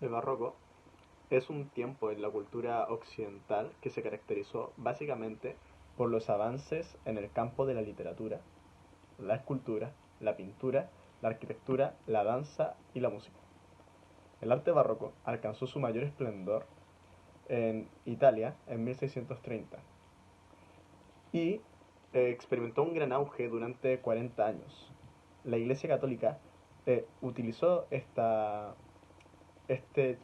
El barroco es un tiempo en la cultura occidental que se caracterizó básicamente por los avances en el campo de la literatura, la escultura, la pintura, la arquitectura, la danza y la música. El arte barroco alcanzó su mayor esplendor en Italia en 1630 y experimentó un gran auge durante 40 años. La Iglesia Católica utilizó este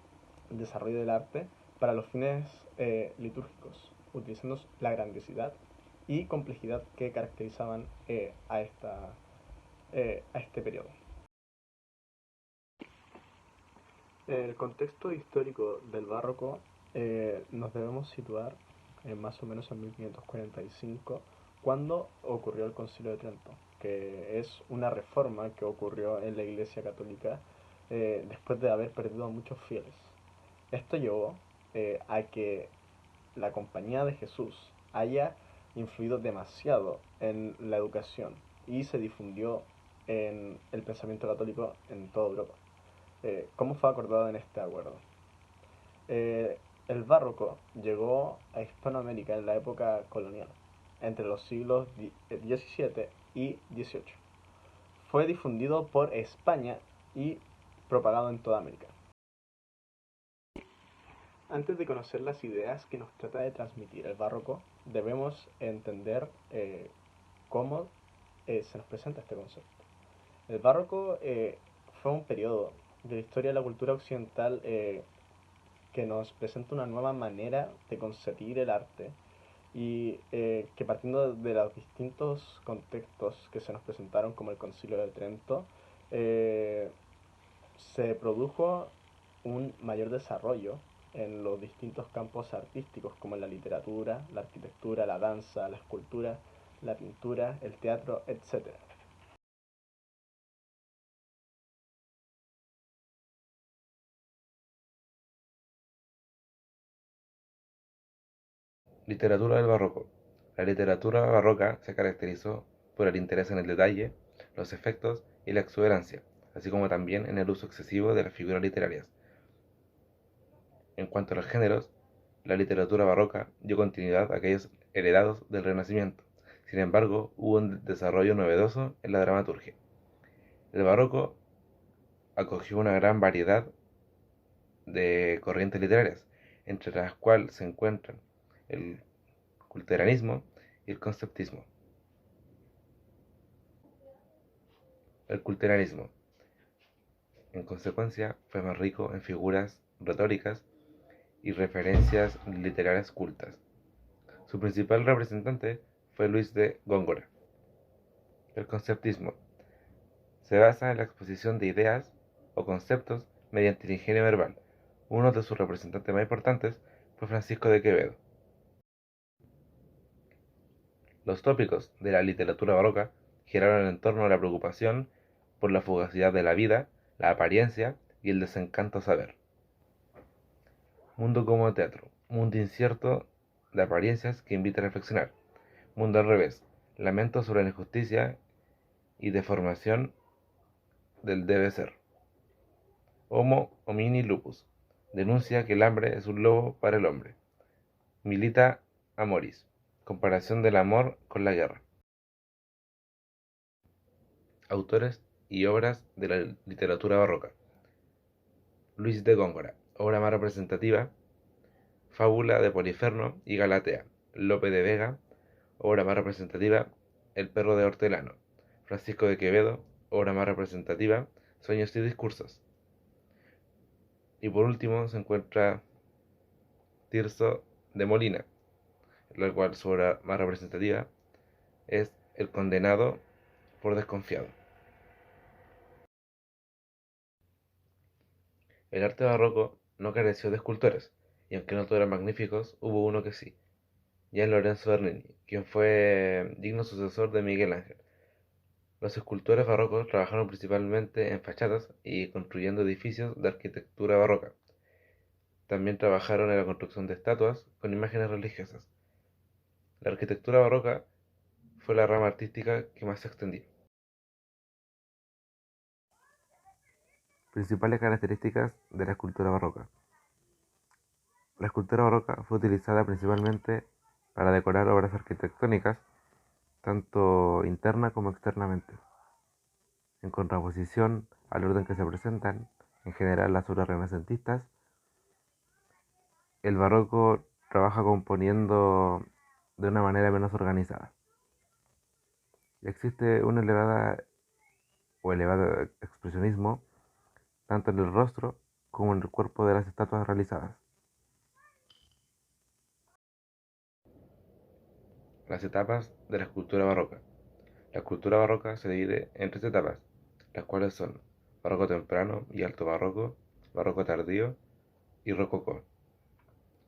desarrollo del arte para los fines litúrgicos, utilizando la grandiosidad y complejidad que caracterizaban a este periodo. El contexto histórico del barroco nos debemos situar más o menos en 1545, cuando ocurrió el Concilio de Trento, que es una reforma que ocurrió en la Iglesia Católica después de haber perdido a muchos fieles. Esto llevó a que la Compañía de Jesús haya influido demasiado en la educación y se difundió en el pensamiento católico en toda Europa. ¿Cómo fue acordado en este acuerdo? Eh, el barroco llegó a Hispanoamérica en la época colonial, entre los siglos XVII y XVIII. Fue difundido por España y propagado en toda América. Antes de conocer las ideas que nos trata de transmitir el barroco, debemos entender cómo se nos presenta este concepto. El barroco fue un periodo de la historia de la cultura occidental que nos presenta una nueva manera de concebir el arte y que partiendo de los distintos contextos que se nos presentaron como el Concilio de Trento, eh, se produjo un mayor desarrollo en los distintos campos artísticos como en la literatura, la arquitectura, la danza, la escultura, la pintura, el teatro, etc. Literatura del barroco. La literatura barroca se caracterizó por el interés en el detalle, los efectos y la exuberancia, así como también en el uso excesivo de las figuras literarias. En cuanto a los géneros, la literatura barroca dio continuidad a aquellos heredados del Renacimiento. Sin embargo, hubo un desarrollo novedoso en la dramaturgia. El barroco acogió una gran variedad de corrientes literarias, entre las cuales se encuentran el culteranismo y el conceptismo. El culteranismo, en consecuencia, fue más rico en figuras retóricas y referencias literarias cultas. Su principal representante fue Luis de Góngora. El conceptismo se basa en la exposición de ideas o conceptos mediante el ingenio verbal. Uno de sus representantes más importantes fue Francisco de Quevedo. Los tópicos de la literatura barroca giraron en torno a la preocupación por la fugacidad de la vida, la apariencia y el desencanto saber. Mundo como teatro, mundo incierto de apariencias que invita a reflexionar. Mundo al revés, lamento sobre la injusticia y deformación del debe ser. Homo homini lupus, denuncia que el hambre es un lobo para el hombre. Milita amoris, comparación del amor con la guerra. Autores y obras de la literatura barroca. Luis de Góngora, obra más representativa, Fábula de Poliferno y Galatea. Lope de Vega, obra más representativa, El perro de Hortelano. Francisco de Quevedo, obra más representativa, Sueños y discursos. Y por último se encuentra Tirso de Molina, la cual su obra más representativa es El condenado por desconfiado. El arte barroco no careció de escultores, y aunque no todos eran magníficos, hubo uno que sí, Gian Lorenzo Bernini, quien fue digno sucesor de Miguel Ángel. Los escultores barrocos trabajaron principalmente en fachadas y construyendo edificios de arquitectura barroca. También trabajaron en la construcción de estatuas con imágenes religiosas. La arquitectura barroca fue la rama artística que más se extendió. Principales características de la escultura barroca. La escultura barroca fue utilizada principalmente para decorar obras arquitectónicas, tanto interna como externamente, en contraposición al orden que se presentan, en general las obras renacentistas. El barroco trabaja componiendo de una manera menos organizada. Existe un elevado expresionismo tanto en el rostro como en el cuerpo de las estatuas realizadas. Las etapas de la escultura barroca. La escultura barroca se divide en tres etapas, las cuales son barroco temprano y alto barroco, barroco tardío y rococó.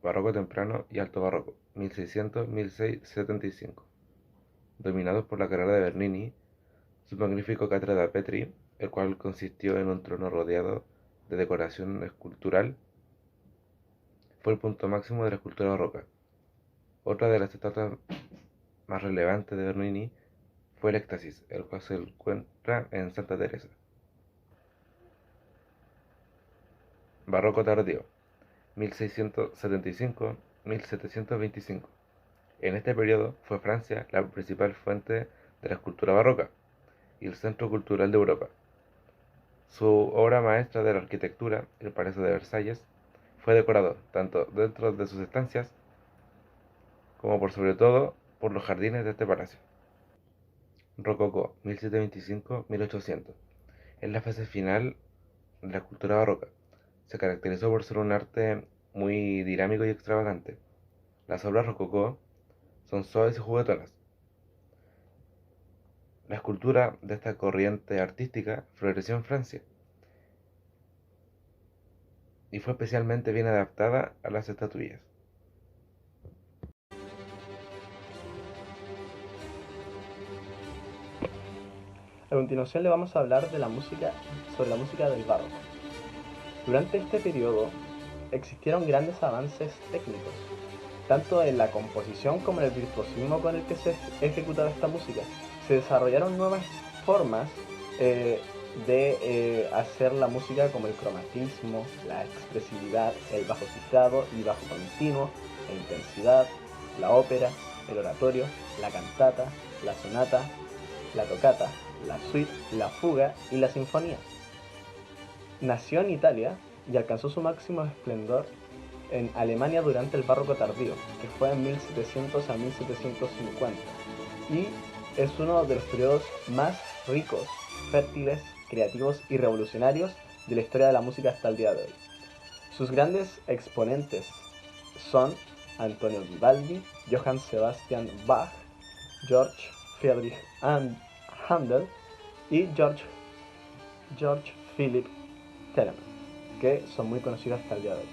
Barroco temprano y alto barroco, 1600-1675. Dominados por la carrera de Bernini, su magnífico Catra da Petri, el cual consistió en un trono rodeado de decoración escultural, fue el punto máximo de la escultura barroca. Otra de las estatuas más relevantes de Bernini fue el Éxtasis, el cual se encuentra en Santa Teresa. Barroco tardío, 1675-1725. En este periodo fue Francia la principal fuente de la escultura barroca y el centro cultural de Europa. Su obra maestra de la arquitectura, el Palacio de Versalles, fue decorado tanto dentro de sus estancias como por sobre todo por los jardines de este palacio. Rococó, 1725-1800. Es la fase final de la escultura barroca. Se caracterizó por ser un arte muy dinámico y extravagante. Las obras rococó son suaves y juguetonas. La escultura de esta corriente artística floreció en Francia y fue especialmente bien adaptada a las estatuillas. A continuación le vamos a hablar de sobre la música del barroco. Durante este periodo existieron grandes avances técnicos, tanto en la composición como en el virtuosismo con el que se ejecutaba esta música. Se desarrollaron nuevas formas de hacer la música, como el cromatismo, la expresividad, el bajo cifrado y bajo continuo, la intensidad, la ópera, el oratorio, la cantata, la sonata, la tocata, la suite, la fuga y la sinfonía. Nació en Italia y alcanzó su máximo esplendor en Alemania durante el barroco tardío, que fue en 1700 a 1750, y es uno de los periodos más ricos, fértiles, creativos y revolucionarios de la historia de la música hasta el día de hoy. Sus grandes exponentes son Antonio Vivaldi, Johann Sebastian Bach, Georg Friedrich Handel y George Philipp Telemann, que son muy conocidos hasta el día de hoy.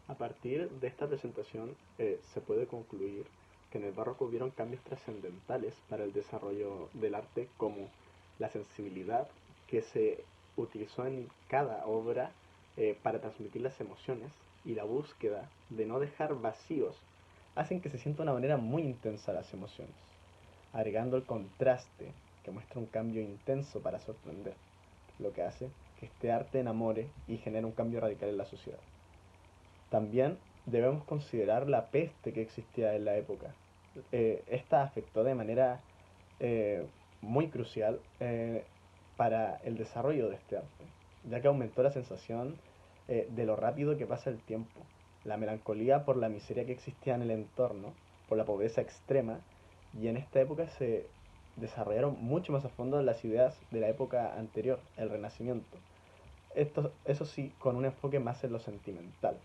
A partir de esta presentación se puede concluir que en el barroco hubieron cambios trascendentales para el desarrollo del arte, como la sensibilidad que se utilizó en cada obra para transmitir las emociones, y la búsqueda de no dejar vacíos hacen que se sienta de una manera muy intensa las emociones, agregando el contraste que muestra un cambio intenso para sorprender, lo que hace que este arte enamore y genere un cambio radical en la sociedad. También debemos considerar la peste que existía en la época. Esta afectó de manera eh, muy crucial para el desarrollo de este arte, ya que aumentó la sensación de lo rápido que pasa el tiempo, la melancolía por la miseria que existía en el entorno, por la pobreza extrema, y en esta época se desarrollaron mucho más a fondo las ideas de la época anterior, el Renacimiento. Esto, eso sí, con un enfoque más en lo sentimental.